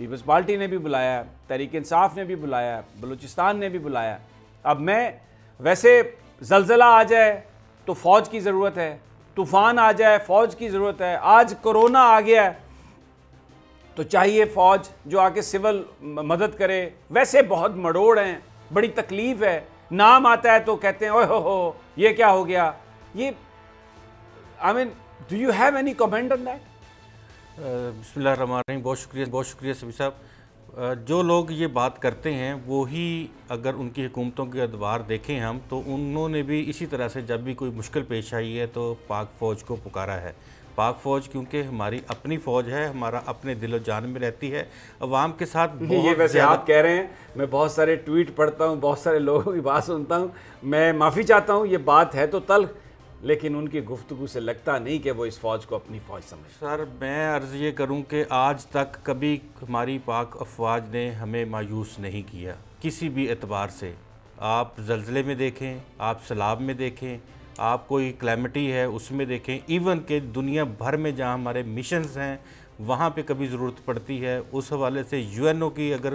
Peoples party نے بھی بلایا, تحریک انصاف نے بھی بلایا, بلوچستان نے بھی بلایا. اب میں ویسے زلزلہ آ جائے تو فوج کی ضرورت ہے, طوفان آ جائے فوج کی ضرورت ہے, آج کرونا آ گیا ہے تو چاہیے فوج جو آ کے سول مدد کرے. ویسے بہت مڑوڑ ہیں, بڑی تکلیف ہے, نام آتا ہے تو کہتے ہیں اوہ ہو یہ کیا ہو گیا. یہ I mean, do you have any comment on that? بسم اللہ الرحمن الرحیم. بہت شکریہ سبھی صاحب. جو لوگ یہ بات کرتے ہیں وہی اگر ان کی حکومتوں کے ادوار دیکھیں ہم تو انہوں نے بھی اسی طرح سے جب بھی کوئی مشکل پیش آئی ہے تو پاک فوج کو پکارا ہے. پاک فوج کیونکہ ہماری اپنی فوج ہے, ہمارا اپنے دل و جان میں رہتی ہے, عوام کے ساتھ یہ ویسے آپ کہہ رہے ہیں, میں بہت سارے ٹویٹ پڑھتا ہوں, بہت سارے لوگوں کی بات سنتا ہوں, میں معافی چاہتا ہوں, یہ بات ہے تو تلخ لیکن ان کی گفتگو سے لگتا نہیں کہ وہ اس فوج کو اپنی فوج سمجھتے. سر میں عرض یہ کروں کہ آج تک کبھی ہماری پاک افواج نے ہمیں مایوس نہیں کیا کسی بھی اعتبار سے. آپ زلزلے میں دیکھیں, آپ سیلاب میں دیکھیں, آپ کوئی کلیمٹی ہے اس میں دیکھیں, ایون کہ دنیا بھر میں جہاں ہمارے مشنز ہیں وہاں پہ کبھی ضرورت پڑتی ہے اس حوالے سے UN کی اگر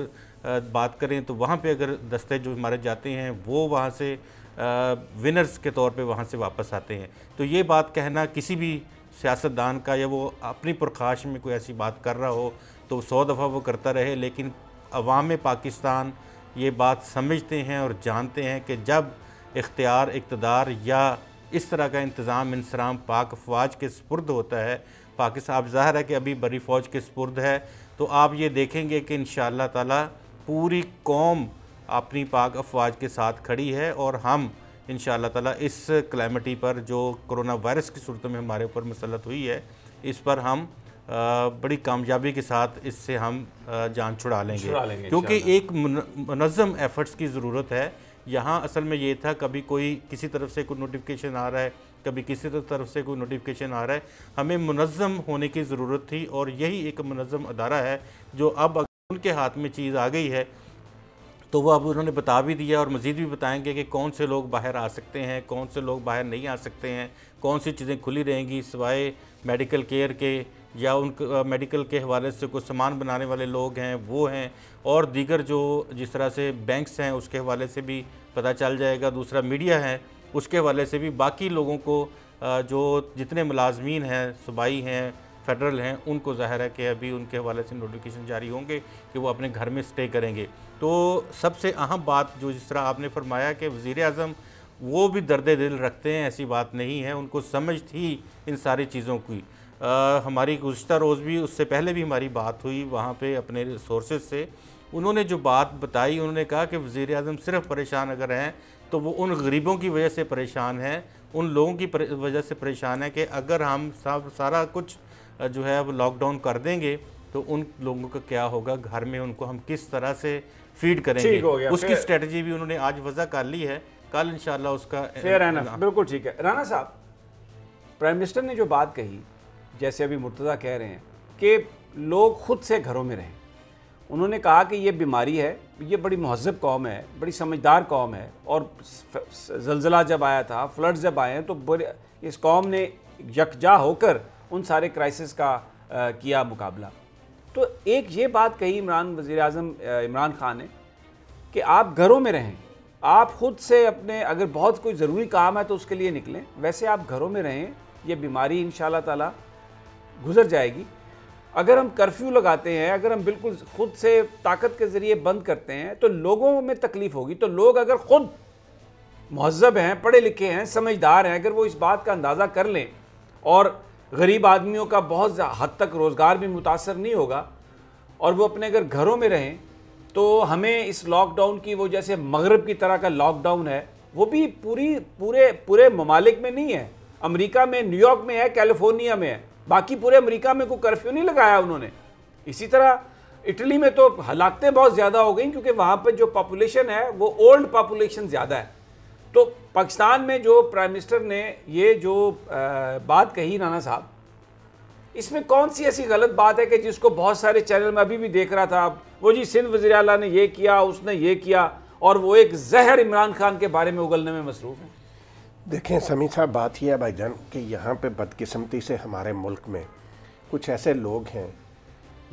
بات کریں تو وہاں پہ اگر دستے جو ہمارے جاتے ہیں وہ وہاں سے ونرز کے طور پہ وہاں سے واپس آتے ہیں. تو یہ بات کہنا کسی بھی سیاستدان کا, یا وہ اپنی پرخاش میں کوئی ایسی بات کر رہا ہو تو 100 دفعہ وہ کرتا رہے, لیکن عوام پاکستان یہ بات سمجھتے ہیں اور جانتے ہیں کہ جب اختیار اقتدار یا اس طرح کا انتظام انصرام پاک افواج کے سپرد ہوتا ہے, پاکستان اب ظاہر ہے کہ ابھی بڑی فوج کے سپرد ہے, تو آپ یہ دیکھیں گے کہ انشاءاللہ تعالی پوری قوم اپنی پاک افواج کے ساتھ کھڑی ہے, اور ہم انشاءاللہ تعالی اس کلیمٹی پر جو کرونا وائرس کی صورت میں ہمارے اوپر مسلط ہوئی ہے اس پر ہم بڑی کامیابی کے ساتھ اس سے ہم جان چھڑا لیں گے کیونکہ ایک منظم ایفرٹس کی ضرورت ہے. یہاں اصل میں یہ تھا کبھی کوئی کسی طرف سے کوئی نوٹیفیکیشن آ رہا ہے, کبھی کسی طرف سے کوئی نوٹیفیکیشن آ رہا ہے, ہمیں منظم ہونے کی ضرورت تھی, اور یہی ایک منظم ادارہ ہے جو اب ان کے ہاتھ میں چیز آ گئی ہے تو وہ اب انہوں نے بتا بھی دیا اور مزید بھی بتائیں گے کہ کون سے لوگ باہر آ سکتے ہیں, کون سے لوگ باہر نہیں آ سکتے ہیں, کون سی چیزیں کھلی رہیں گی سوائے میڈیکل کیئر کے, یا ان میڈیکل کے حوالے سے کوئی سامان بنانے والے لوگ ہیں وہ ہیں, اور دیگر جو جس طرح سے بینکس ہیں اس کے حوالے سے بھی پتہ چل جائے گا, دوسرا میڈیا ہے اس کے حوالے سے بھی, باقی لوگوں کو جو جتنے ملازمین ہیں صوبائی ہیں فیڈرل ہیں ان کو ظاہر ہے کہ ابھی ان کے حوالے سے نوٹیفیکیشن جاری ہوں گے کہ وہ اپنے گھر میں سٹے کریں گے. تو سب سے اہم بات جو جس طرح آپ نے فرمایا کہ وزیر اعظم وہ بھی درد دل رکھتے ہیں, ایسی بات نہیں ہے, ان کو سمجھ تھی ان ساری چیزوں کی. ہماری گزشتہ روز بھی اس سے پہلے بھی ہماری بات ہوئی وہاں پہ اپنے سورسز سے, انہوں نے جو بات بتائی انہوں نے کہا کہ وزیر اعظم صرف پریشان اگر ہیں تو وہ ان غریبوں کی وجہ سے پریشان ہیں, ان لوگوں کی وجہ سے پریشان ہیں کہ اگر ہم سارا کچھ جو ہے وہ لاک ڈاؤن کر دیں گے تو ان لوگوں کا کیا ہوگا, گھر میں ان کو ہم کس طرح سے فیڈ کریں گے. اس کی اسٹریٹجی بھی انہوں نے آج وضع کر لی ہے, کل انشاءاللہ اس کا فیئر اینف. بالکل ٹھیک ہے. رانا صاحب, پرائم منسٹر نے جو بات کہی جیسے ابھی مرتضیٰ کہہ رہے ہیں کہ لوگ خود سے گھروں میں رہیں, انہوں نے کہا کہ یہ بیماری ہے, یہ بڑی مہذب قوم ہے, بڑی سمجھدار قوم ہے, اور زلزلہ جب آیا تھا, فلڈز جب آئے ہیں تو اس قوم نے یکجا ہو کر ان سارے کرائسس کا کیا مقابلہ. تو ایک یہ بات کہی وزیر اعظم عمران خان نے کہ آپ گھروں میں رہیں, آپ خود سے اپنے اگر بہت کوئی ضروری کام ہے تو اس کے لیے نکلیں, ویسے آپ گھروں میں رہیں, یہ بیماری انشاءاللہ تعالی گزر جائے گی. اگر ہم کرفیو لگاتے ہیں, اگر ہم بالکل خود سے طاقت کے ذریعے بند کرتے ہیں تو لوگوں میں تکلیف ہوگی. تو لوگ اگر خود مہذب ہیں, پڑھے لکھے ہیں, سمجھدار ہیں, اگر وہ اس بات کا اندازہ کر لیں, اور غریب آدمیوں کا بہت حد تک روزگار بھی متاثر نہیں ہوگا, اور وہ اپنے اگر گھروں میں رہیں, تو ہمیں اس لاک ڈاؤن کی وہ جیسے مغرب کی طرح کا لاک ڈاؤن ہے وہ بھی پورے ممالک میں نہیں ہے. امریکہ میں نیو یارک میں ہے, کیلیفورنیا میں ہے, باقی پورے امریکہ میں کوئی کرفیو نہیں لگایا انہوں نے. اسی طرح اٹلی میں تو ہلاکتیں بہت زیادہ ہو گئیں کیونکہ وہاں پہ جو پاپولیشن ہے وہ اولڈ پاپولیشن زیادہ ہے. تو پاکستان میں جو پرائم منسٹر نے یہ جو بات کہی رانا صاحب, اس میں کون سی ایسی غلط بات ہے کہ جس کو بہت سارے چینل میں ابھی بھی دیکھ رہا تھا, وہ جی سندھ وزیر اعلیٰ نے یہ کیا, اس نے یہ کیا, اور وہ ایک زہر عمران خان کے بارے میں اگلنے میں مصروف ہیں. دیکھیں سمیع صاحب, بات یہ ہے بھائی جان کہ یہاں پہ بدقسمتی سے ہمارے ملک میں کچھ ایسے لوگ ہیں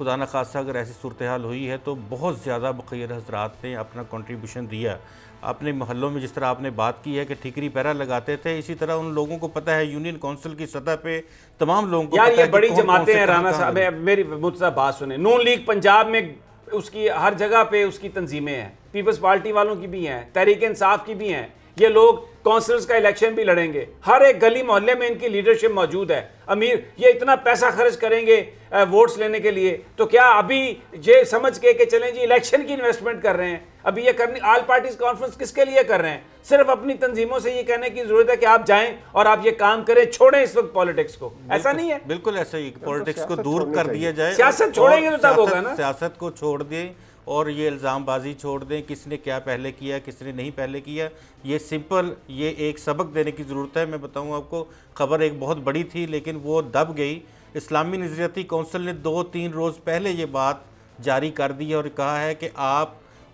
خدا نخواستہ اگر ایسی صورتحال ہوئی ہے تو بہت زیادہ مخیر حضرات نے اپنا کنٹریبیوشن دیا. اپنے محلوں میں جس طرح آپ نے بات کی ہے کہ ٹھیکری پہرا لگاتے تھے, اسی طرح ان لوگوں کو پتہ ہے, یونین کونسل کی سطح پہ تمام لوگوں کو یار پتہ یہ ہے بڑی کہ کون جماعتیں ہیں. کون سے رانا کہاں صاحب میری مجھے بات سنیں, نون لیگ پنجاب میں اس کی ہر جگہ پہ اس کی تنظیمیں ہیں, پیپلز پارٹی والوں کی بھی ہیں, تحریک انصاف کی بھی ہیں. یہ لوگ کونسلز کا الیکشن بھی لڑیں گے, ہر ایک گلی محلے میں ان کی لیڈرشپ موجود ہے. امیر یہ اتنا پیسہ خرچ کریں گے ووٹس لینے کے لیے, تو کیا ابھی یہ سمجھ کے کہ چلیں جی الیکشن کی انویسٹمنٹ کر رہے ہیں, ابھی یہ کرنی آل پارٹیز کانفرنس کس کے لیے کر رہے ہیں؟ صرف اپنی تنظیموں سے یہ کہنے کی ضرورت ہے کہ آپ جائیں اور آپ یہ کام کریں, چھوڑیں اس وقت پالیٹکس کو. ایسا نہیں ہے, بالکل ایسا ہی, پالیٹکس کو دور کر دیا جائے, سیاست چھوڑیں گے تو تب ہوگا نا. سیاست کو چھوڑ دیں اور یہ الزام بازی چھوڑ دیں, کس نے کیا پہلے کیا کس نے نہیں پہلے کیا. یہ سمپل یہ ایک سبق دینے کی ضرورت ہے. میں بتاؤں آپ کو, خبر ایک بہت بڑی تھی لیکن وہ دب گئی. اسلامی نظریاتی کونسل نے 2-3 روز پہلے یہ بات جاری کر دی اور کہا ہے کہ آپ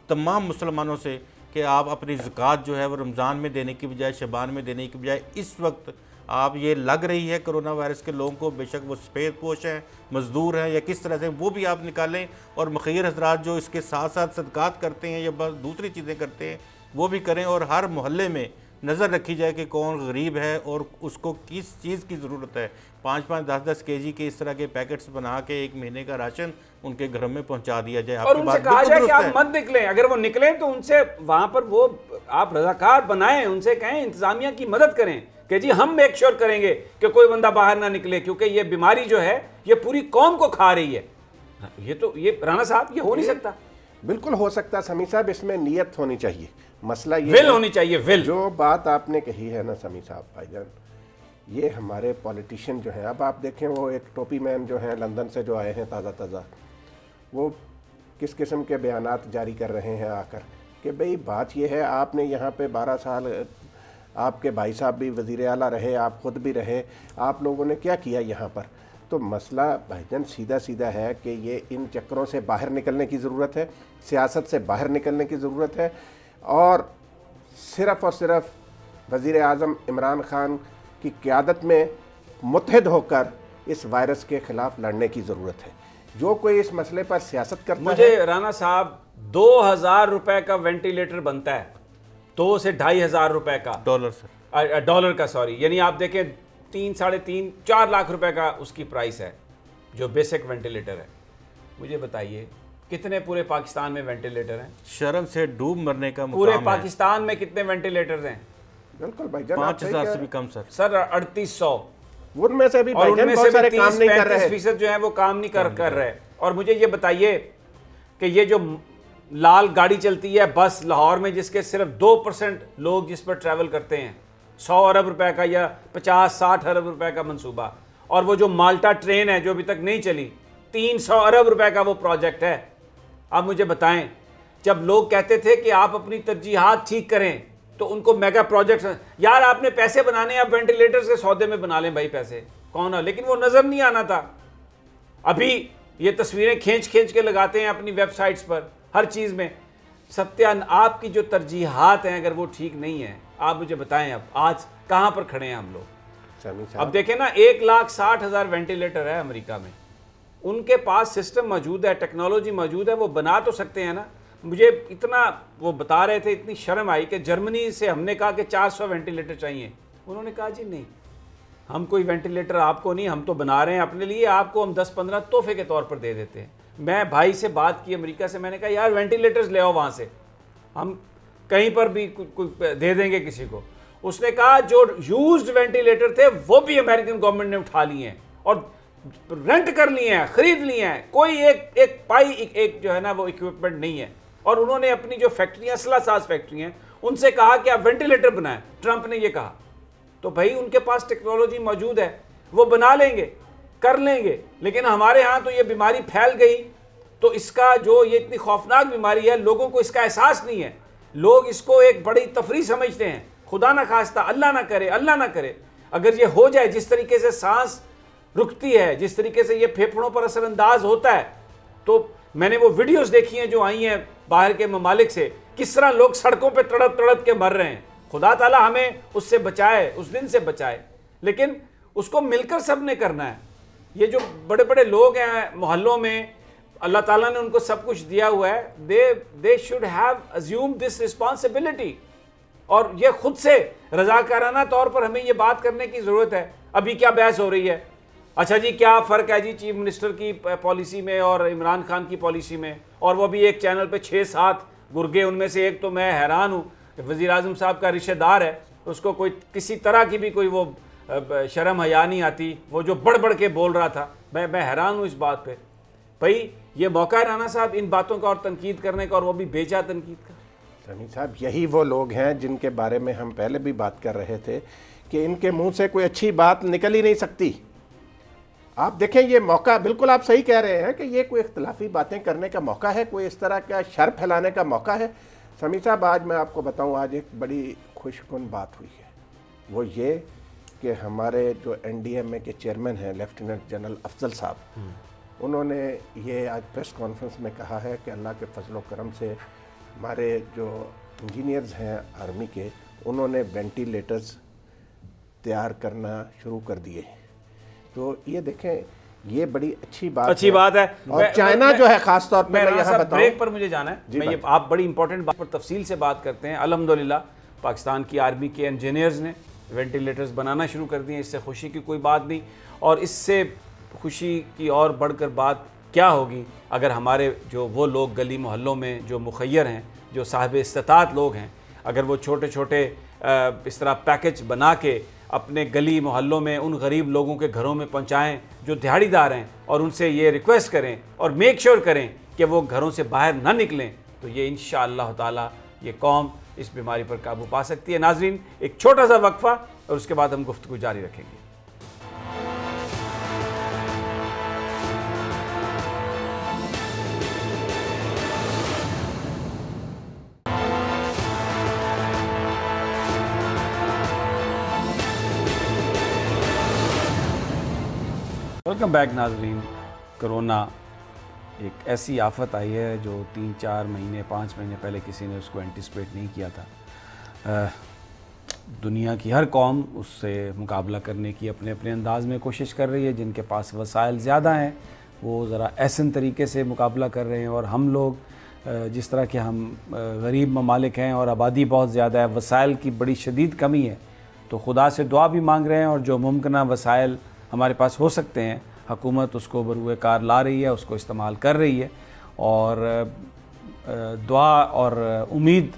تمام مسلمانوں سے کہ آپ اپنی زکوٰۃ جو ہے وہ رمضان میں دینے کی بجائے شعبان میں دینے کی بجائے اس وقت آپ یہ لگ رہی ہے کرونا وائرس کے لوگوں کو, بے شک وہ سفید پوش ہیں, مزدور ہیں یا کس طرح سے, وہ بھی آپ نکالیں. اور مخیر حضرات جو اس کے ساتھ ساتھ صدقات کرتے ہیں یا بس دوسری چیزیں کرتے ہیں وہ بھی کریں, اور ہر محلے میں نظر رکھی جائے کہ کون غریب ہے اور اس کو کس چیز کی ضرورت ہے. 5-5, 10-10 kg کے اس طرح کے پیکٹس بنا کے 1 مہینے کا راشن ان کے گھروں میں پہنچا دیا جائے. اور ان سے کہا جائے کہ آپ مت نکلیں, اگر وہ نکلیں تو ان سے وہاں پر وہ آپ رضاکار بنائیں, ان سے کہیں انتظامیہ کی مدد کریں کہ جی ہم میک شور کریں گے کہ کوئی بندہ باہر نہ نکلے, کیونکہ یہ بیماری جو ہے یہ پوری قوم کو کھا رہی ہے. یہ رانا صاحب یہ ہو نہیں سکتا. بالکل ہو سکتا سمیع صاحب, اس میں نیت ہونی چاہیے. مسئلہ یہ ول ہونی چاہیے, ول. جو بات آپ نے کہی ہے نا سمیع صاحب بھائی جان, یہ ہمارے پولیٹیشین جو ہیں, اب آپ دیکھیں وہ ایک ٹوپی مین جو ہیں لندن سے جو آئے ہیں تازہ, وہ کس قسم کے بیانات جاری کر رہے ہیں آ کر کہ بھئی بات یہ ہے, آپ نے یہاں پہ 12 سال, آپ کے بھائی صاحب بھی وزیر اعلیٰ رہے, آپ خود بھی رہے, آپ لوگوں نے کیا کیا یہاں پر؟ تو مسئلہ بھائی جان سیدھا ہے کہ یہ ان چکروں سے باہر نکلنے کی ضرورت ہے, سیاست سے باہر نکلنے کی ضرورت ہے, اور صرف وزیر اعظم عمران خان کی قیادت میں متحد ہو کر اس وائرس کے خلاف لڑنے کی ضرورت ہے. جو کوئی اس مسئلے پر سیاست کرتا ہے. مجھے رانا صاحب 2000 روپے کا وینٹیلیٹر بنتا ہے, 2 سے 2500 روپے کا ڈالر کا, سوری, یعنی آپ دیکھیں 3-4.5 لاکھ روپے کا اس کی پرائس ہے جو بیسک وینٹیلیٹر ہے. مجھے بتائیے کتنے پورے پاکستان میں وینٹیلیٹر ہیں؟ شرم سے ڈوب مرنے کا مقام پورے ہے. پاکستان میں کتنے وینٹیلیٹر ہیں؟ بالکل بھائی جان 5000 سے بھی کم سر 3800, ان میں سے بھی اور ان میں سے بھی 30-35% جو ہیں وہ کام نہیں کر رہے. اور مجھے یہ بتائیے کہ یہ جو لال گاڑی چلتی ہے بس لاہور میں, جس کے صرف 2% لوگ جس پر ٹریول کرتے ہیں, 100 ارب روپے کا یا 50-60 ارب روپے کا منصوبہ, اور وہ جو مالٹا ٹرین ہے جو ابھی تک نہیں چلی, 300 ارب روپے کا وہ پروجیکٹ ہے. آپ مجھے بتائیں, جب لوگ کہتے تھے کہ آپ اپنی ترجیحات ٹھیک کریں تو ان کو میگا پروجیکٹس, یار آپ نے پیسے بنانے ہیں, آپ وینٹیلیٹرز کے سودے میں بنا لیں بھائی پیسے, کون ہے, لیکن وہ نظر نہیں آنا تھا. ابھی یہ تصویریں کھینچ کے لگاتے ہیں اپنی ویب سائٹس پر, ہر چیز میں. ستیان, آپ کی جو ترجیحات ہیں اگر وہ ٹھیک نہیں ہیں, آپ مجھے بتائیں اب آج کہاں پر کھڑے ہیں ہم لوگ؟ اب دیکھیں نا 1,60,000 وینٹیلیٹر ہے امریکہ میں, ان کے پاس سسٹم موجود ہے, ٹیکنالوجی موجود ہے, وہ بنا تو سکتے ہیں نا. مجھے اتنا وہ بتا رہے تھے, اتنی شرم آئی کہ جرمنی سے ہم نے کہا کہ 400 وینٹیلیٹر چاہیے, انہوں نے کہا جی نہیں, ہم کوئی وینٹیلیٹر آپ کو نہیں, ہم تو بنا رہے ہیں اپنے لیے, آپ کو ہم 10-15 تحفے کے طور پر دے دیتے ہیں. میں بھائی سے بات کی امریکہ سے, میں نے کہا یار وینٹیلیٹرز لے آؤ وہاں سے, ہم کہیں پر بھی دے دیں گے کسی کو. اس نے کہا جو یوزڈ وینٹیلیٹر تھے وہ بھی امریکن گورنمنٹ نے اٹھا لیے ہیں اور رینٹ کر لیے ہیں, خرید لیے ہیں, کوئی ایک پائی ایک جو ہے نا وہ اکوپمنٹ نہیں ہے. اور انہوں نے اپنی جو فیکٹریاں, اسلحہ ساز فیکٹری ہیں, ان سے کہا کہ آپ وینٹیلیٹر بنائیں. ٹرمپ نے یہ کہا, تو بھائی ان کے پاس ٹیکنالوجی موجود ہے, وہ بنا لیں گے, کر لیں گے. لیکن ہمارے ہاں تو یہ بیماری پھیل گئی, تو اس کا جو یہ اتنی خوفناک بیماری ہے, لوگوں کو اس کا احساس نہیں ہے. لوگ اس کو ایک بڑی تفریح سمجھتے ہیں. خدا نہ خواستہ, اللہ نہ کرے اگر یہ ہو جائے, جس طریقے سے سانس رکتی ہے, جس طریقے سے یہ پھیپھڑوں پر اثر انداز ہوتا ہے, تو میں نے وہ ویڈیوز دیکھی ہیں جو آئی ہیں باہر کے ممالک سے, کس طرح لوگ سڑکوں پہ تڑپ کے مر رہے ہیں. خدا تعالیٰ ہمیں اس سے بچائے, اس دن سے بچائے. لیکن اس کو مل کر سب نے کرنا ہے. یہ جو بڑے بڑے لوگ ہیں محلوں میں, اللہ تعالیٰ نے ان کو سب کچھ دیا ہوا ہے. they should have assumed this responsibility. اور یہ خود سے رضاکارانہ طور پر ہمیں یہ بات کرنے کی ضرورت ہے. ابھی کیا بحث ہو رہی ہے, اچھا جی کیا فرق ہے جی چیف منسٹر کی پالیسی میں اور عمران خان کی پالیسی میں, اور وہ بھی ایک چینل پہ 6-7 گرگے, ان میں سے ایک تو میں حیران ہوں وزیر اعظم صاحب کا رشتہ دار ہے, اس کو کوئی کسی طرح کی بھی کوئی وہ شرم حیا نہیں آتی, وہ جو بڑھ کے بول رہا تھا. میں حیران ہوں اس بات پہ. بھائی یہ موقع ہے رانا صاحب ان باتوں کا اور تنقید کرنے کا, اور وہ بھی بیجا تنقید کا. سمیع صاحب یہی وہ لوگ ہیں جن کے بارے میں ہم پہلے بھی بات کر رہے تھے کہ ان کے منہ سے کوئی اچھی بات نکل ہی نہیں سکتی. آپ دیکھیں یہ موقع, بالکل آپ صحیح کہہ رہے ہیں کہ یہ کوئی اختلافی باتیں کرنے کا موقع ہے, کوئی اس طرح کا شر پھیلانے کا موقع ہے. سمیع صاحب آج میں آپ کو بتاؤں, آج ایک بڑی خوش کن بات ہوئی ہے, وہ یہ کہ ہمارے جو NDMA کے چیئرمین ہیں لیفٹیننٹ جنرل افضل صاحب, انہوں نے یہ آج پریس کانفرنس میں کہا ہے کہ اللہ کے فضل و کرم سے ہمارے جو انجینئرز ہیں آرمی کے, انہوں نے وینٹیلیٹرز تیار کرنا شروع کر دیے. تو یہ دیکھیں یہ بڑی اچھی بات ہے. اور چائنا جو ہے خاص طور پر میں یہاں بتاؤں, بریک پر مجھے جانا ہے, میں یہ آپ بڑی امپورٹنٹ بات پر تفصیل سے بات کرتے ہیں. الحمدللہ پاکستان کی آرمی کے انجینئرز نے وینٹیلیٹرز بنانا شروع کر دیے, اس سے خوشی کی کوئی بات نہیں. اور اس سے خوشی کی اور بڑھ کر بات کیا ہوگی اگر ہمارے جو وہ لوگ گلی محلوں میں جو مخیر ہیں, جو صاحب استطاعت لوگ ہیں, اگر وہ چھوٹے چھوٹے اس طرح پیکج بنا کے اپنے گلی محلوں میں ان غریب لوگوں کے گھروں میں پہنچائیں جو دیہڑی دار ہیں, اور ان سے یہ ریکویسٹ کریں اور میک شیور کریں کہ وہ گھروں سے باہر نہ نکلیں, تو یہ انشاءاللہ تعالی یہ قوم اس بیماری پر قابو پا سکتی ہے. ناظرین ایک چھوٹا سا وقفہ اور اس کے بعد ہم گفتگو جاری رکھیں گے. ویلکم بیک ناظرین. کرونا ایک ایسی آفت آئی ہے جو 3-4 مہینے 5 مہینے پہلے کسی نے اس کو اینٹیسپیٹ نہیں کیا تھا. دنیا کی ہر قوم اس سے مقابلہ کرنے کی اپنے اپنے انداز میں کوشش کر رہی ہے. جن کے پاس وسائل زیادہ ہیں وہ ذرا احسن طریقے سے مقابلہ کر رہے ہیں, اور ہم لوگ جس طرح کہ ہم غریب ممالک ہیں اور آبادی بہت زیادہ ہے, وسائل کی بڑی شدید کمی ہے, تو خدا سے دعا بھی مانگ رہے ہیں, اور جو ممکنہ وسائل ہمارے پاس ہو سکتے ہیں حکومت اس کو بروئے کار لا رہی ہے, اس کو استعمال کر رہی ہے. اور دعا اور امید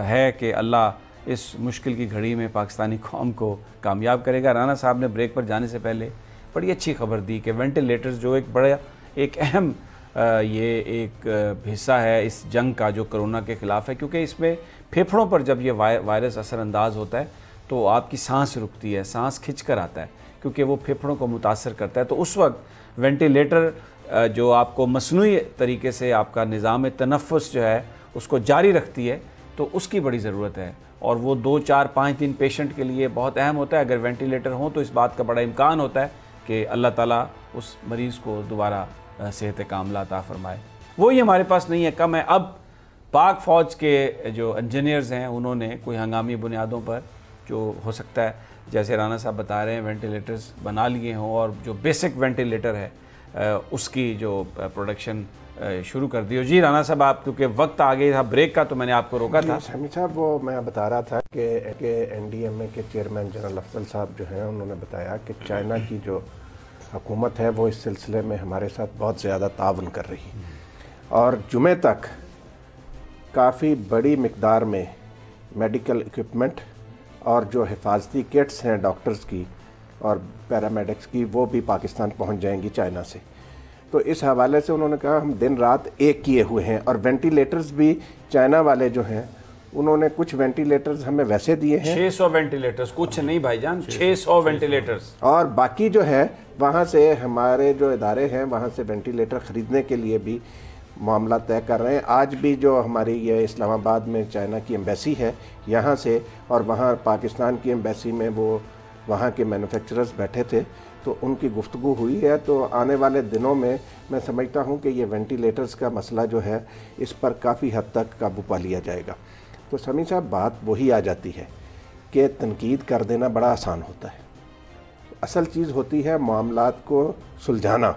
ہے کہ اللہ اس مشکل کی گھڑی میں پاکستانی قوم کو کامیاب کرے گا. رانا صاحب نے بریک پر جانے سے پہلے بڑی اچھی خبر دی کہ وینٹیلیٹرز جو ایک اہم یہ ایک حصہ ہے اس جنگ کا جو کرونا کے خلاف ہے, کیونکہ اس میں پھیپھڑوں پر جب یہ وائرس اثر انداز ہوتا ہے تو آپ کی سانس رکتی ہے, سانس کھنچ کر آتا ہے کیونکہ وہ پھیپھڑوں کو متاثر کرتا ہے. تو اس وقت وینٹیلیٹر جو آپ کو مصنوعی طریقے سے آپ کا نظام تنفس جو ہے اس کو جاری رکھتی ہے, تو اس کی بڑی ضرورت ہے. اور وہ 2-4-5 دن پیشنٹ کے لیے بہت اہم ہوتا ہے. اگر وینٹیلیٹر ہوں تو اس بات کا بڑا امکان ہوتا ہے کہ اللہ تعالیٰ اس مریض کو دوبارہ صحت کاملہ عطا فرمائے. وہی ہمارے پاس نہیں ہے, کم ہے. اب پاک فوج کے جو انجینئرز ہیں انہوں نے کوئی ہنگامی بنیادوں پر جو ہو سکتا ہے, جیسے رانا صاحب بتا رہے ہیں, وینٹیلیٹرز بنا لیے ہوں, اور جو بیسک وینٹیلیٹر ہے اس کی جو پروڈکشن شروع کر دی ہو. جی رانا صاحب آپ کیونکہ وقت آ گئی تھا بریک کا تو میں نے آپ کو روکا تھا. سمیع صاحب وہ میں بتا رہا تھا کہ NDMA کے چیئرمین جنرل افضل صاحب جو ہیں انہوں نے بتایا کہ چائنا کی جو حکومت ہے وہ اس سلسلے میں ہمارے ساتھ بہت زیادہ تعاون کر رہی ہے, اور جمعے تک کافی بڑی مقدار میں میڈیکل اکوپمنٹ اور جو حفاظتی کٹس ہیں ڈاکٹرز کی اور پیرامیڈکس کی وہ بھی پاکستان پہنچ جائیں گی چائنا سے. تو اس حوالے سے انہوں نے کہا ہم دن رات ایک کیے ہوئے ہیں, اور وینٹیلیٹرز بھی چائنا والے جو ہیں انہوں نے کچھ وینٹیلیٹرز ہمیں ویسے دیے ہیں. 600 وینٹیلیٹرز, کچھ نہیں بھائی جان, 600 وینٹیلیٹرز. اور باقی جو ہے وہاں سے ہمارے جو ادارے ہیں وہاں سے وینٹیلیٹر خریدنے کے لیے بھی معاملہ طے کر رہے ہیں. آج بھی جو ہماری یہ اسلام آباد میں چائنا کی ایمبیسی ہے یہاں سے, اور وہاں پاکستان کی ایمبیسی میں وہ وہاں کے مینوفیکچررز بیٹھے تھے, تو ان کی گفتگو ہوئی ہے. تو آنے والے دنوں میں میں سمجھتا ہوں کہ یہ وینٹیلیٹرز کا مسئلہ جو ہے اس پر کافی حد تک قابو پا لیا جائے گا. تو سمیع صاحب بات وہی آ جاتی ہے کہ تنقید کر دینا بڑا آسان ہوتا ہے, اصل چیز ہوتی ہے معاملات کو سلجھانا.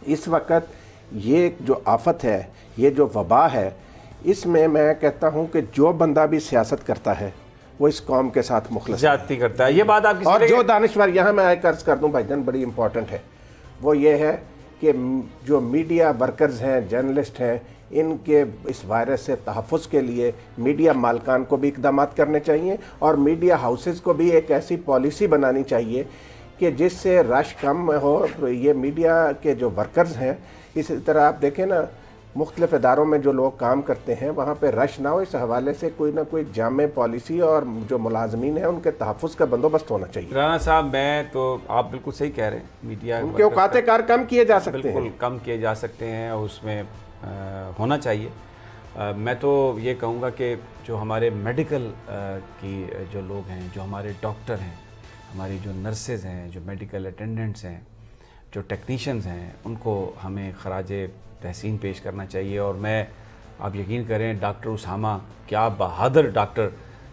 اس وقت یہ جو آفت ہے، یہ جو وبا ہے، اس میں کہتا ہوں کہ جو بندہ بھی سیاست کرتا ہے وہ اس قوم کے ساتھ مخلص زیادتی کرتا ہے. یہ بات آپ اور جو دانشور یہاں میں ایک عرض کر دوں بھائی جان، بڑی امپورٹنٹ ہے، وہ یہ ہے کہ جو میڈیا ورکرز ہیں، جرنلسٹ ہیں، ان کے اس وائرس سے تحفظ کے لیے میڈیا مالکان کو بھی اقدامات کرنے چاہیے، اور میڈیا ہاؤسز کو بھی ایک ایسی پالیسی بنانی چاہیے کہ جس سے رش کم ہو. یہ میڈیا کے جو ورکرز ہیں، اسی طرح آپ دیکھیں نا مختلف اداروں میں جو لوگ کام کرتے ہیں وہاں پہ رش نہ ہو، اس حوالے سے کوئی نہ کوئی جامع پالیسی اور جو ملازمین ہیں ان کے تحفظ کا بندوبست ہونا چاہیے. رانا صاحب، میں تو آپ بالکل صحیح کہہ رہے ہیں، میڈیا ان کے اوقات کار کم کیے جا سکتے ہیں، بالکل کم کیے جا سکتے ہیں، اور اس میں ہونا چاہیے. میں تو یہ کہوں گا کہ جو ہمارے میڈیکل کی جو لوگ ہیں، جو ہمارے ڈاکٹر ہیں، ہماری جو نرسز ہیں، جو میڈیکل اٹینڈنٹس ہیں، جو ٹیکنیشینز ہیں، ان کو ہمیں خراج تحسین پیش کرنا چاہیے. اور میں آپ یقین کریں ڈاکٹر اسامہ کیا بہادر ڈاکٹر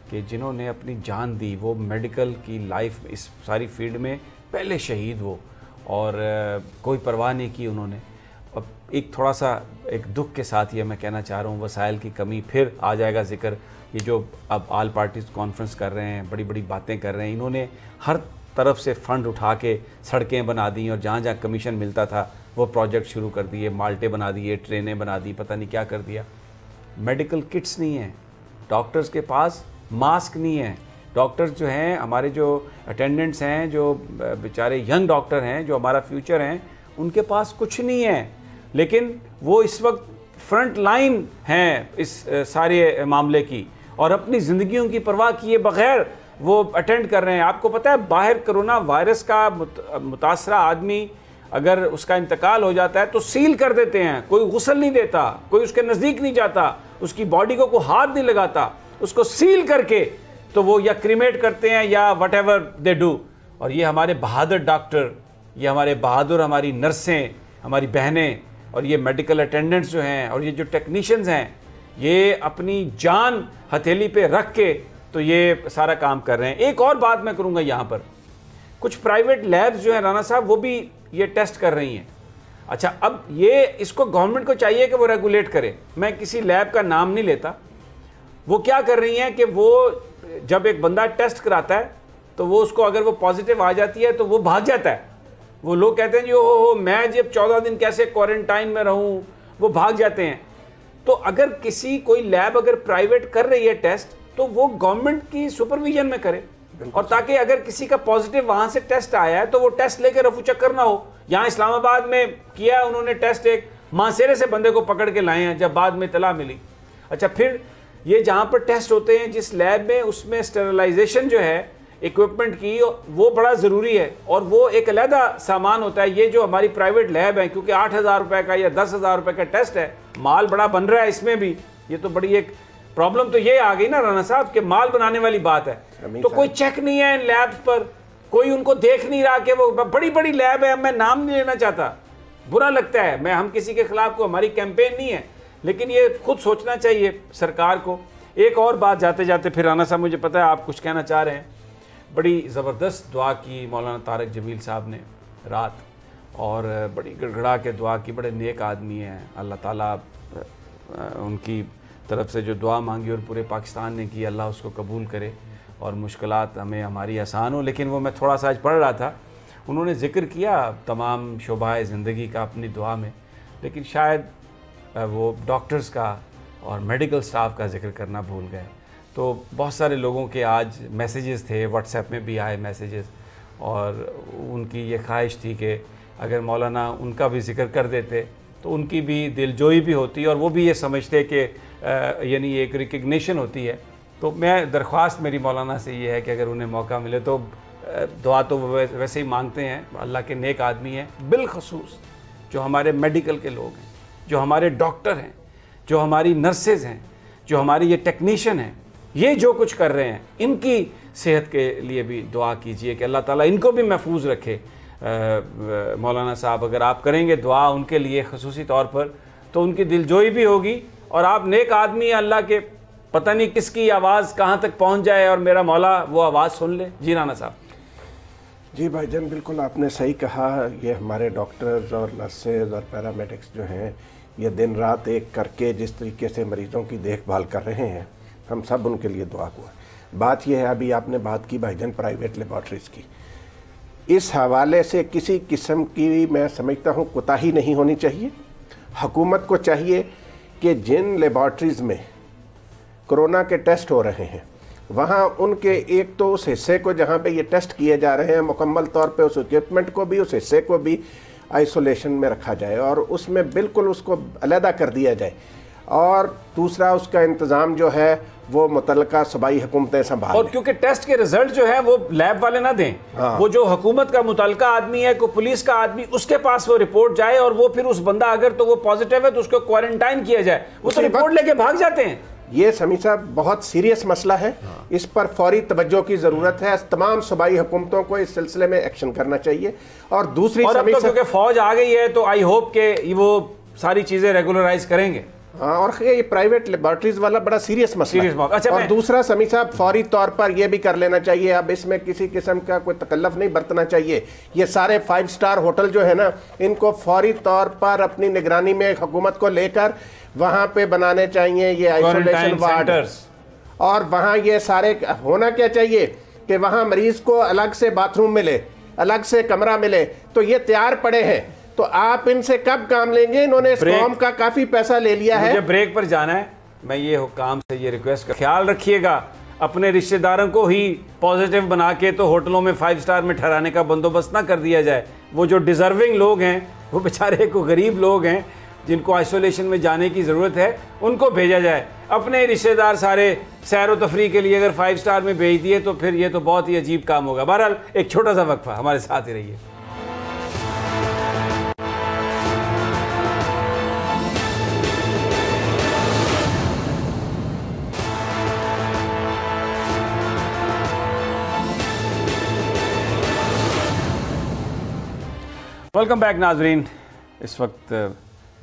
کہ جنہوں نے اپنی جان دی، وہ میڈیکل کی لائف اس ساری فیلڈ میں پہلے شہید وہ، اور کوئی پرواہ نہیں کی انہوں نے. اب ایک تھوڑا سا ایک دکھ کے ساتھ یہ میں کہنا چاہ رہا ہوں، وسائل کی کمی پھر آ جائے گا ذکر. یہ جو اب آل پارٹیز کانفرنس کر رہے ہیں، بڑی بڑی باتیں کر رہے ہیں، انہوں نے ہر طرف سے فنڈ اٹھا کے سڑکیں بنا دیں، اور جہاں جہاں کمیشن ملتا تھا وہ پروجیکٹ شروع کر دیے، مالٹے بنا دیے، ٹرینیں بنا دی، پتہ نہیں کیا کر دیا. میڈیکل کٹس نہیں ہیں، ڈاکٹرز کے پاس ماسک نہیں ہیں. ڈاکٹرز جو ہیں، ہمارے جو اٹینڈنٹس ہیں، جو بیچارے ینگ ڈاکٹر ہیں، جو ہمارا فیوچر ہیں، ان کے پاس کچھ نہیں ہے. لیکن وہ اس وقت فرنٹ لائن ہیں اس سارے معاملے کی، اور اپنی زندگیوں کی پرواہ کیے بغیر وہ اٹینڈ کر رہے ہیں. آپ کو پتہ ہے باہر کرونا وائرس کا متاثرہ آدمی اگر اس کا انتقال ہو جاتا ہے تو سیل کر دیتے ہیں، کوئی غسل نہیں دیتا، کوئی اس کے نزدیک نہیں جاتا، اس کی باڈی کو کوئی ہاتھ نہیں لگاتا، اس کو سیل کر کے تو وہ یا کریمیٹ کرتے ہیں یا وٹ ایور دے ڈو. اور یہ ہمارے بہادر ڈاکٹر، یہ ہمارے بہادر ہماری نرسیں، ہماری بہنیں، اور یہ میڈیکل اٹینڈنٹس جو ہیں، اور یہ جو ٹیکنیشینز ہیں، یہ اپنی جان ہتھیلی پہ رکھ کے تو یہ سارا کام کر رہے ہیں. ایک اور بات میں کروں گا یہاں پر، کچھ پرائیویٹ لیبز جو ہیں رانا صاحب، وہ بھی یہ ٹیسٹ کر رہی ہیں. اچھا، اب یہ اس کو گورنمنٹ کو چاہیے کہ وہ ریگولیٹ کرے. میں کسی لیب کا نام نہیں لیتا. وہ کیا کر رہی ہیں کہ وہ جب ایک بندہ ٹیسٹ کراتا ہے تو وہ اس کو اگر وہ پازیٹیو آ جاتی ہے تو وہ بھاگ جاتا ہے. وہ لوگ کہتے ہیں جی او میں جب 14 دن کیسے کوارنٹائن میں رہوں، وہ بھاگ جاتے ہیں. تو اگر کوئی لیب اگر پرائیویٹ کر رہی ہے ٹیسٹ تو وہ گورنمنٹ کی سپرویژن میں کرے، اور تاکہ اگر کسی کا پازیٹیو وہاں سے ٹیسٹ آیا ہے تو وہ ٹیسٹ لے کے رفو چکر نہ ہو. یہاں اسلام آباد میں کیا ہے انہوں نے ٹیسٹ، ایک مانسیرے سے بندے کو پکڑ کے لائے ہیں جب بعد میں اطلاع ملی. اچھا، پھر یہ جہاں پر ٹیسٹ ہوتے ہیں جس لیب میں، اس میں اسٹیرلائزیشن جو ہے ایکوپمنٹ کی وہ بڑا ضروری ہے، اور وہ ایک علیحدہ سامان ہوتا ہے. یہ جو ہماری پرائیویٹ لیب ہے، کیونکہ 8,000 روپے کا یا 10,000 روپے کا ٹیسٹ ہے، مال بڑا بن رہا ہے اس میں بھی. یہ تو بڑی ایک پرابلم تو یہ آ گئی نا رانا صاحب کہ مال بنانے والی بات ہے. تو کوئی چیک نہیں ہے ان لیبز پر، کوئی ان کو دیکھ نہیں رہا کہ وہ بڑی بڑی لیب ہے. میں نام نہیں لینا چاہتا، برا لگتا ہے، ہم کسی کے خلاف کو ہماری کیمپین نہیں ہے، لیکن یہ خود سوچنا چاہیے سرکار کو. ایک اور بات جاتے جاتے پھر رانا صاحب، مجھے پتہ ہے آپ کچھ کہنا چاہ رہے ہیں. بڑی زبردست دعا کی مولانا طارق جمیل صاحب نے رات، اور بڑی گڑ گڑا کے دعا کی. بڑے نیک آدمی ہیں، اللہ تعالیٰ ان کی طرف سے جو دعا مانگی اور پورے پاکستان نے کی، اللہ اس کو قبول کرے اور مشکلات ہماری آسان ہو. لیکن وہ میں تھوڑا سا آج پڑھ رہا تھا، انہوں نے ذکر کیا تمام شعبہ زندگی کا اپنی دعا میں، لیکن شاید وہ ڈاکٹرز کا اور میڈیکل سٹاف کا ذکر کرنا بھول گئے. تو بہت سارے لوگوں کے آج میسیجز تھے، واٹس ایپ میں بھی آئے میسیجز، اور ان کی یہ خواہش تھی کہ اگر مولانا ان کا بھی ذکر کر دیتے تو ان کی بھی دل جوئی بھی ہوتی، اور وہ بھی یہ سمجھتے کہ یعنی ایک ریکگنیشن ہوتی ہے. تو میں درخواست میری مولانا سے یہ ہے کہ اگر انہیں موقع ملے تو دعا تو ویسے ہی مانگتے ہیں، اللہ کے نیک آدمی ہیں. بالخصوص جو ہمارے میڈیکل کے لوگ ہیں، جو ہمارے ڈاکٹر ہیں، جو ہماری نرسز ہیں، جو ہماری یہ ٹیکنیشین ہیں، یہ جو کچھ کر رہے ہیں، ان کی صحت کے لیے بھی دعا کیجئے کہ اللہ تعالیٰ ان کو بھی محفوظ رکھے. مولانا صاحب اگر آپ کریں گے دعا ان کے لیے خصوصی طور پر تو ان کی دل جوئی بھی ہوگی، اور آپ نیک آدمی ہیں اللہ کے، پتہ نہیں کس کی آواز کہاں تک پہنچ جائے اور میرا مولا وہ آواز سن لے. جی رانا صاحب. جی بھائی جان، بالکل آپ نے صحیح کہا. یہ ہمارے ڈاکٹرز اور نرسز اور پیرامیڈکس جو ہیں یہ دن رات ایک کر کے جس طریقے سے مریضوں کی دیکھ بھال کر رہے ہیں، ہم سب ان کے لیے دعا گو ہیں. بات یہ ہے، ابھی آپ نے بات کی بھائی جان پرائیویٹ لیبارٹریز کی، اس حوالے سے کسی قسم کی میں سمجھتا ہوں کوتاہی نہیں ہونی چاہیے. حکومت کو چاہیے کہ جن لیبارٹریز میں کرونا کے ٹیسٹ ہو رہے ہیں وہاں ان کے ایک تو اس حصے کو جہاں پہ یہ ٹیسٹ کیے جا رہے ہیں مکمل طور پہ اس اکوپمنٹ کو بھی، اس حصے کو بھی آئسولیشن میں رکھا جائے اور اس میں بالکل اس کو علیحدہ کر دیا جائے. اور دوسرا اس کا انتظام جو ہے وہ متعلقہ صوبائی حکومتیں سنبھالیں. اور کیونکہ ٹیسٹ کے رزلٹ جو ہیں وہ لیب والے نہ دیں، وہ جو حکومت کا متعلقہ آدمی ہے، کوئی پولیس کا آدمی، اس کے پاس وہ رپورٹ جائے اور وہ پھر اس بندہ اگر تو وہ پازیٹیو ہے تو اس کو کوارنٹائن کیا جائے. وہ تو رپورٹ لے کے بھاگ جاتے ہیں. یہ سمیع صاحب بہت سیریس مسئلہ ہے، اس پر فوری توجہ کی ضرورت ہے. تمام صوبائی حکومتوں کو اس سلسلے میں ایکشن کرنا چاہیے. اور دوسری اور اب تو کیونکہ فوج آ گئی ہے تو آئی ہوپ کہ وہ ساری چیزیں ریگولرائز کریں گے. ہاں، اور یہ پرائیویٹ لیبارٹریز والا بڑا سیریس مسئلہ ہے. اور دوسرا سمیع صاحب فوری طور پر یہ بھی کر لینا چاہیے، اب اس میں کسی قسم کا کوئی تکلف نہیں برتنا چاہیے. یہ سارے 5 سٹار ہوٹل جو ہے نا، ان کو فوری طور پر اپنی نگرانی میں حکومت کو لے کر وہاں پہ بنانے چاہیے یہ آئسولیشن وارڈ. اور وہاں یہ سارے ہونا کیا چاہیے کہ وہاں مریض کو الگ سے باتھ روم ملے، الگ سے کمرہ ملے. تو یہ تیار پڑے ہیں، تو آپ ان سے کب کام لیں گے؟ انہوں نے اس قوم کا کافی پیسہ لے لیا ہے. مجھے بریک پر جانا ہے. میں یہ حکام سے یہ ریکویسٹ کر خیال رکھیے گا اپنے رشتہ داروں کو ہی پازیٹیو بنا کے تو ہوٹلوں میں 5 سٹار میں ٹھہرانے کا بندوبست نہ کر دیا جائے. وہ جو ڈیزرونگ لوگ ہیں، وہ بیچارے کو غریب لوگ ہیں جن کو آئسولیشن میں جانے کی ضرورت ہے، ان کو بھیجا جائے. اپنے رشتہ دار سارے سیر و تفریح کے لیے اگر 5 سٹار میں بھیج دیے تو پھر یہ تو بہت ہی عجیب کام ہوگا. بہرحال ایک چھوٹا سا وقفہ، ہمارے ساتھ ہی رہیے. ویلکم بیک ناظرین. اس وقت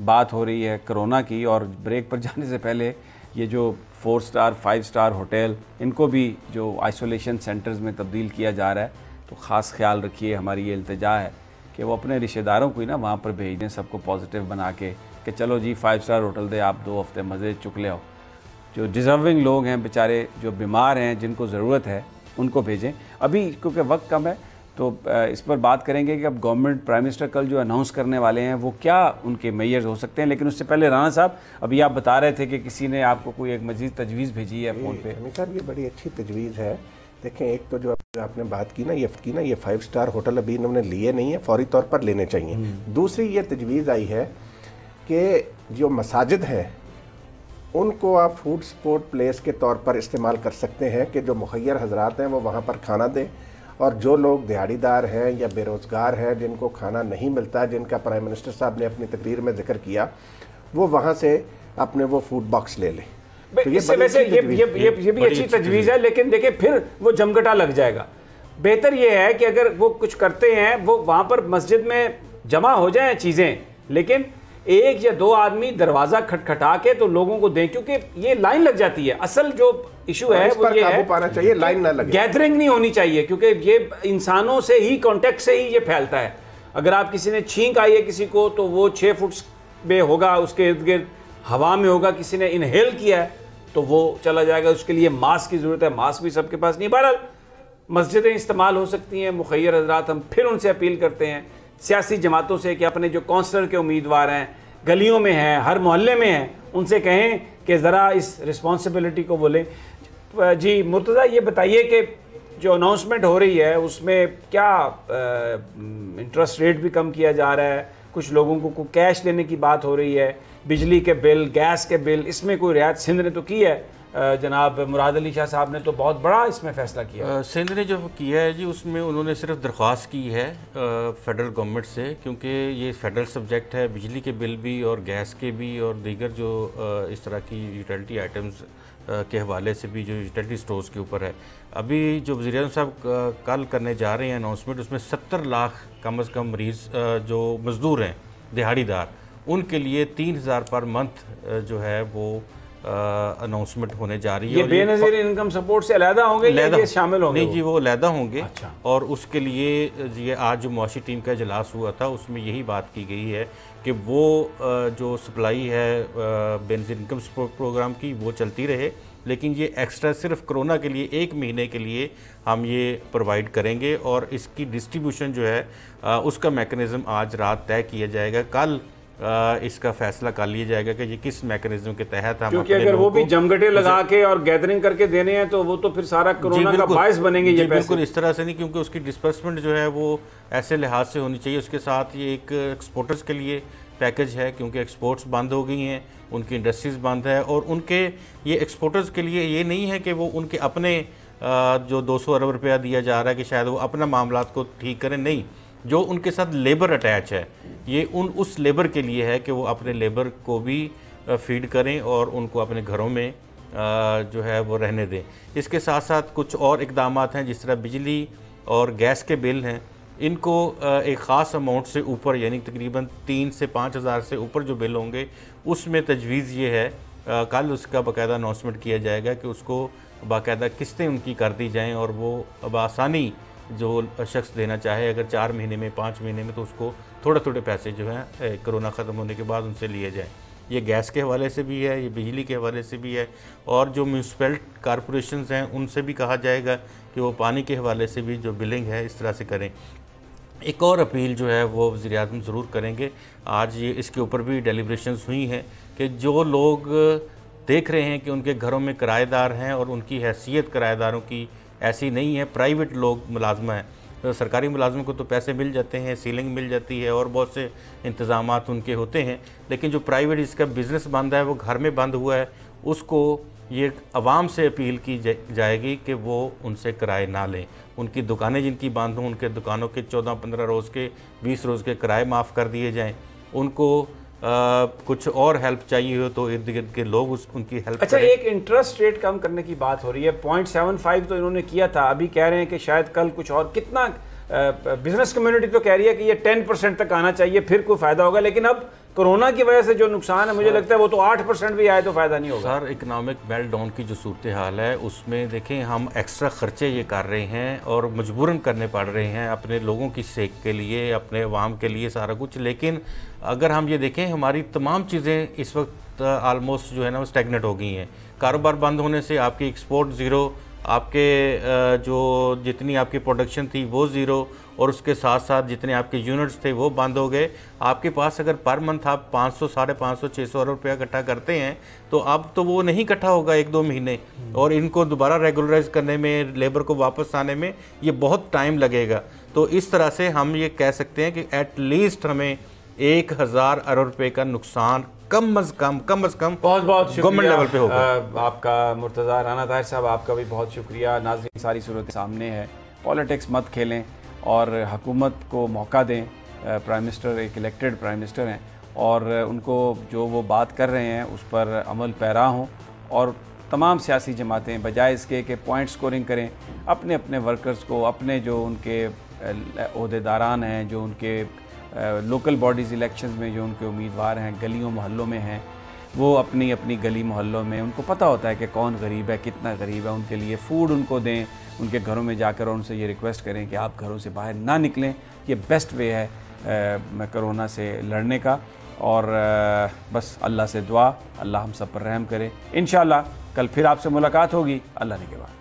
بات ہو رہی ہے کرونا کی، اور بریک پر جانے سے پہلے یہ جو 4 سٹار 5 سٹار ہوٹل ان کو بھی جو آئسولیشن سینٹرز میں تبدیل کیا جا رہا ہے تو خاص خیال رکھیے. ہماری یہ التجا ہے کہ وہ اپنے رشتہ داروں کو ہی نا وہاں پر بھیج دیں، سب کو پازیٹیو بنا کے کہ چلو جی 5 سٹار ہوٹل دے، آپ 2 ہفتے مزے چک لے آؤ. جو ڈیزرونگ لوگ ہیں بیچارے، جو بیمار ہیں، جن کو ضرورت ہے، ان کو بھیجیں. ابھی کیونکہ وقت کم ہے تو اس پر بات کریں گے کہ اب گورنمنٹ پرائم منسٹر کل جو اناؤنس کرنے والے ہیں وہ کیا ان کے میئرز ہو سکتے ہیں. لیکن اس سے پہلے رانا صاحب، ابھی آپ بتا رہے تھے کہ کسی نے آپ کو کوئی ایک مزید تجویز بھیجی ہے فون پہ. صاحب یہ بڑی اچھی تجویز ہے. دیکھیں، ایک تو جو آپ نے بات کی نا یہ 5 سٹار ہوٹل ابھی انہوں نے لیے نہیں ہیں، فوری طور پر لینے چاہیے. دوسری یہ تجویز آئی ہے کہ جو مساجد ہیں ان کو آپ فوڈ سپورٹ پلیس کے طور پر استعمال کر سکتے ہیں کہ جو مخیر حضرات ہیں وہ وہاں پر کھانا دیں، اور جو لوگ دیہڑی دار ہیں یا بے روزگار ہیں جن کو کھانا نہیں ملتا، جن کا پرائم منسٹر صاحب نے اپنی تقریر میں ذکر کیا، وہ وہاں سے اپنے وہ فوڈ باکس لے لیں. اس سے ویسے یہ بھی اچھی تجویز ہے، لیکن دیکھیں پھر وہ جمگٹا لگ جائے گا. بہتر یہ ہے کہ اگر وہ کچھ کرتے ہیں وہ وہاں پر مسجد میں جمع ہو جائیں چیزیں، لیکن 1 یا 2 آدمی دروازہ کھٹکھٹا کے تو لوگوں کو دیں، کیونکہ یہ لائن لگ جاتی ہے. اصل جو ایشو ہے وہ یہ ہے لائن نہ لگے، گیدرنگ نہیں ہونی چاہیے، کیونکہ یہ انسانوں سے ہی، کانٹیکٹ سے ہی یہ پھیلتا ہے. اگر آپ کسی نے چھینک آئی ہے کسی کو تو وہ 6 فٹ میں ہوگا، اس کے ارد گرد ہوا میں ہوگا، کسی نے انہیل کیا ہے تو وہ چلا جائے گا. اس کے لیے ماسک کی ضرورت ہے، ماسک بھی سب کے پاس نہیں. بہرحال مسجدیں استعمال ہو سکتی ہیں. مخیر حضرات، ہم پھر ان سے اپیل کرتے ہیں سیاسی جماعتوں سے کہ اپنے جو کونسلر کے امیدوار ہیں، گلیوں میں ہیں، ہر محلے میں ہیں، ان سے کہیں کہ ذرا اس رسپانسبلٹی کو بولیں. جی مرتضیٰ، یہ بتائیے کہ جو اناؤنسمنٹ ہو رہی ہے اس میں کیا انٹرسٹ ریٹ بھی کم کیا جا رہا ہے، کچھ لوگوں کو کیش دینے کی بات ہو رہی ہے، بجلی کے بل، گیس کے بل، اس میں کوئی رعایت سندھ نے تو کی ہے. جناب مراد علی شاہ صاحب نے تو بہت بڑا اس میں فیصلہ کیا. سندھ نے جو کیا ہے جی، اس میں انہوں نے صرف درخواست کی ہے فیڈرل گورنمنٹ سے، کیونکہ یہ فیڈرل سبجیکٹ ہے، بجلی کے بل بھی اور گیس کے بھی اور دیگر جو اس طرح کی یوٹیلٹی آئٹمز کے حوالے سے بھی جو یوٹیلٹی سٹورز کے اوپر ہے. ابھی جو وزیر اعظم صاحب کل کرنے جا رہے ہیں اناؤنسمنٹ، اس میں 70 لاکھ کم از کم مریض جو مزدور ہیں، دیہڑی دار، ان کے لیے 3000 پر منتھ جو ہے وہ اناؤنسمنٹ ہونے جا رہی ہے. یہ بے نظیر انکم سپورٹ سے علیحدہ ہوں گے یا یہ شامل ہوں گے؟ نہیں جی، وہ علیحدہ ہوں گے. اچھا. اور اس کے لیے یہ آج جو معاشی ٹیم کا اجلاس ہوا تھا اس میں یہی بات کی گئی ہے کہ وہ جو سپلائی ہے بے نظیر انکم سپورٹ پروگرام کی وہ چلتی رہے، لیکن یہ ایکسٹرا صرف کرونا کے لیے 1 مہینے کے لیے ہم یہ پرووائڈ کریں گے، اور اس کی ڈسٹریبیوشن جو ہے اس کا میکنزم آج رات طے کیا جائے گا. کل اس کا فیصلہ کر لیا جائے گا کہ یہ کس میکنزم کے تحت ہم، کیونکہ اگر وہ بھی جمگٹے لگا کے اور گیدرنگ کر کے دینے ہیں تو وہ تو پھر سارا کرونا کا باعث بنیں گے. یہ بالکل اس طرح سے نہیں، کیونکہ اس کی ڈسپرسمنٹ جو ہے وہ ایسے لحاظ سے ہونی چاہیے. اس کے ساتھ یہ ایک ایکسپورٹرز کے لیے پیکج ہے، کیونکہ ایکسپورٹس بند ہو گئی ہیں، ان کی انڈسٹریز بند ہے، اور ان کے یہ ایکسپورٹرز کے لیے یہ نہیں ہے کہ وہ ان کے اپنے جو 200 ارب روپیہ دیا جا رہا ہے کہ شاید وہ اپنا معاملات کو ٹھیک کریں. نہیں، جو ان کے ساتھ لیبر اٹیچ ہے یہ اس لیبر کے لیے ہے کہ وہ اپنے لیبر کو بھی فیڈ کریں اور ان کو اپنے گھروں میں جو ہے وہ رہنے دیں. اس کے ساتھ ساتھ کچھ اور اقدامات ہیں، جس طرح بجلی اور گیس کے بل ہیں، ان کو ایک خاص اماؤنٹ سے اوپر، یعنی تقریباً 3 سے 5 ہزار سے اوپر جو بل ہوں گے اس میں تجویز یہ ہے، کل اس کا باقاعدہ اناؤنسمنٹ کیا جائے گا کہ اس کو باقاعدہ قسطیں ان کی کر دی جائیں، اور وہ بآسانی جو شخص دینا چاہے اگر 4 مہینے میں 5 مہینے میں تو اس کو تھوڑے تھوڑے پیسے جو ہیں کرونا ختم ہونے کے بعد ان سے لیے جائیں. یہ گیس کے حوالے سے بھی ہے، یہ بجلی کے حوالے سے بھی ہے، اور جو میونسپل کارپوریشنز ہیں ان سے بھی کہا جائے گا کہ وہ پانی کے حوالے سے بھی جو بلنگ ہے اس طرح سے کریں. ایک اور اپیل جو ہے وہ وزیر اعظم ضرور کریں گے. آج یہ اس کے اوپر بھی ڈیلیبریشنز ہوئی ہیں کہ جو لوگ دیکھ رہے ہیں کہ ان کے گھروں میں کرایہ دار ہیں اور ان کی حیثیت کرایہ داروں کی ایسی نہیں ہے، پرائیویٹ لوگ ملازمہ ہیں، تو سرکاری ملازموں کو تو پیسے مل جاتے ہیں، سیلنگ مل جاتی ہے اور بہت سے انتظامات ان کے ہوتے ہیں، لیکن جو پرائیویٹ جس کا بزنس بند ہے وہ گھر میں بند ہوا ہے، اس کو یہ عوام سے اپیل کی جائے گی کہ وہ ان سے کرائے نہ لیں. ان کی دکانیں جن کی بند ہوں ان کے دکانوں کے 14-15 روز کے 20 روز کے کرائے معاف کر دیے جائیں. ان کو کچھ اور ہیلپ چاہیے ہو تو ارد گرد کے لوگ ان کی ہیلپ. اچھا، ایک انٹرسٹ ریٹ کم کرنے کی بات ہو رہی ہے، 0.75 تو انہوں نے کیا تھا، ابھی کہہ رہے ہیں کہ شاید کل کچھ اور. کتنا بزنس کمیونٹی تو کہہ رہی ہے کہ یہ 10% تک آنا چاہیے پھر کوئی فائدہ ہوگا، لیکن اب کرونا کی وجہ سے جو نقصان ہے مجھے لگتا ہے وہ تو 8% بھی آئے تو فائدہ نہیں ہوگا. سر، اکنامک میلٹ ڈاؤن کی جو صورتحال ہے اس میں دیکھیں ہم ایکسٹرا خرچے یہ کر رہے ہیں اور مجبوراً کرنے پڑ رہے ہیں اپنے لوگوں کی سیک کے لیے، اپنے عوام کے لیے سارا کچھ، لیکن اگر ہم یہ دیکھیں ہماری تمام چیزیں اس وقت آلموسٹ جو ہے نا وہ اسٹیگنٹ ہو گئی ہیں. کاروبار بند ہونے سے آپ کی ایکسپورٹ زیرو، آپ کے جو جتنی آپ کی پروڈکشن تھی وہ زیرو، اور اس کے ساتھ ساتھ جتنے آپ کے یونٹس تھے وہ بند ہو گئے. آپ کے پاس اگر پر منتھ آپ 500 550 600 ارب روپیہ اکٹھا کرتے ہیں تو اب تو وہ نہیں اکٹھا ہوگا 1-2 مہینے، اور ان کو دوبارہ ریگولرائز کرنے میں، لیبر کو واپس آنے میں یہ بہت ٹائم لگے گا. تو اس طرح سے ہم یہ کہہ سکتے ہیں کہ ایٹ لیسٹ ہمیں 1000 ارب روپے کا نقصان کم از کم بہت بہت گورنمنٹ لیول پہ ہوگا. آپ کا مرتضیٰ رانا طاہر صاحب، آپ کا بھی بہت شکریہ. ناظرین، ساری صورت سامنے ہے، پالیٹکس مت کھیلیں اور حکومت کو موقع دیں. پرائم منسٹر ایک الیکٹڈ پرائم منسٹر ہیں اور ان کو جو وہ بات کر رہے ہیں اس پر عمل پیرا ہوں، اور تمام سیاسی جماعتیں بجائے اس کے کہ پوائنٹ سکورنگ کریں، اپنے اپنے ورکرز کو، اپنے جو ان کے عہدیداران ہیں، جو ان کے لوکل باڈیز الیکشنز میں جو ان کے امیدوار ہیں، گلیوں محلوں میں ہیں، وہ اپنی اپنی گلی محلوں میں ان کو پتہ ہوتا ہے کہ کون غریب ہے، کتنا غریب ہے، ان کے لیے فوڈ ان کو دیں، ان کے گھروں میں جا کر اور ان سے یہ ریکویسٹ کریں کہ آپ گھروں سے باہر نہ نکلیں. یہ بیسٹ وے ہے کرونا سے لڑنے کا. اور بس اللہ سے دعا، اللہ ہم سب پر رحم کرے. انشاءاللہ کل پھر آپ سے ملاقات ہوگی اللہ نے کے بعد.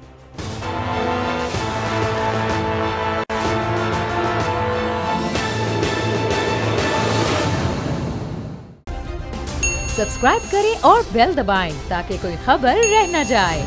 سبسکرائب کریں اور بیل دبائیں تاکہ کوئی خبر رہ نہ جائے.